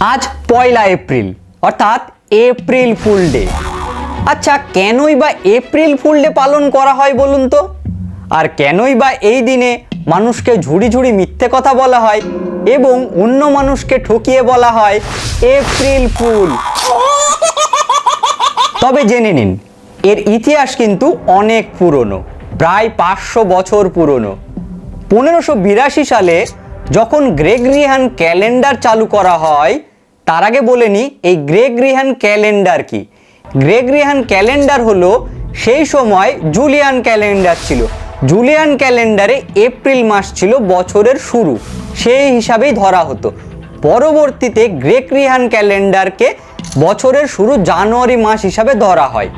আজ পয়লা এপ্রিল অর্থাৎ April fool day. আচ্ছা, কেনই বা এপ্রিল ফুল ডে পালন করা হয় বলুন তো? আর কেনই বা এই দিনে মানুষকে ঝুড়ি ঝুড়ি মিথ্যে কথা বলা হয় এবং অন্য মানুষকে ঠকিয়ে বলা হয় এপ্রিল ফুল? তবে জেনে নিন, এর ইতিহাস কিন্তু অনেক পুরনো, প্রায় 500 বছর পুরনো। 1582 সালে যখন গ্রেগরিয়ান ক্যালেন্ডার চালু করা হয়, তার আগে বলে নিই এই গ্রেগরিয়ান ক্যালেন্ডার কি। গ্রেগরিয়ান ক্যালেন্ডার হলো সেই সময় জুলিয়ান ক্যালেন্ডার ছিল। জুলিয়ান ক্যালেন্ডারে এপ্রিল মাস ছিল বছরের শুরু, সেই হিসাবেই ধরা হতো। পরবর্তীতে গ্রেগরিয়ান ক্যালেন্ডারকে বছরের শুরু জানুয়ারি মাস হিসাবে ধরা হয়।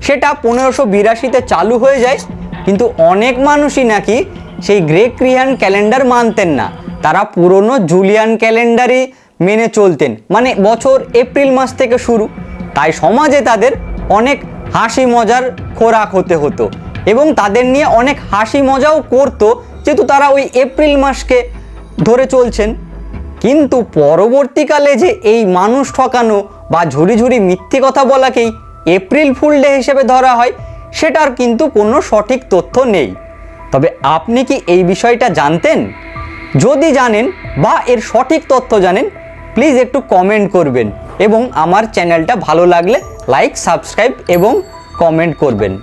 সেটা 1582-তে চালু হয়ে যায়, কিন্তু অনেক মানুষই নাকি সেই গ্রেগরিয়ান ক্যালেন্ডার মানতেন না, তারা পুরনো জুলিয়ান ক্যালেন্ডারই মেনে চলতেন, মানে বছর এপ্রিল মাস থেকে শুরু। তাই সমাজে তাদের অনেক হাসি মজার খোরাক হতে হতো এবং তাদের নিয়ে অনেক হাসি মজাও করতো, যেহেতু তারা ওই এপ্রিল মাসকে ধরে চলছেন। কিন্তু পরবর্তীকালে যে এই মানুষ ঠকানো বা ঝুড়ি ঝুড়ি মিথ্যে কথা বলাকেই এপ্রিল ফুল ডে হিসেবে ধরা হয়, সেটার কিন্তু কোনো সঠিক তথ্য নেই। তবে আপনি কি এই বিষয়টা জানতেন? যদি জানেন বা এর সঠিক তথ্য জানেন, প্লিজ একটু কমেন্ট করবেন এবং আমার চ্যানেলটা ভালো লাগলে লাইক, সাবস্ক্রাইব এবং কমেন্ট করবেন।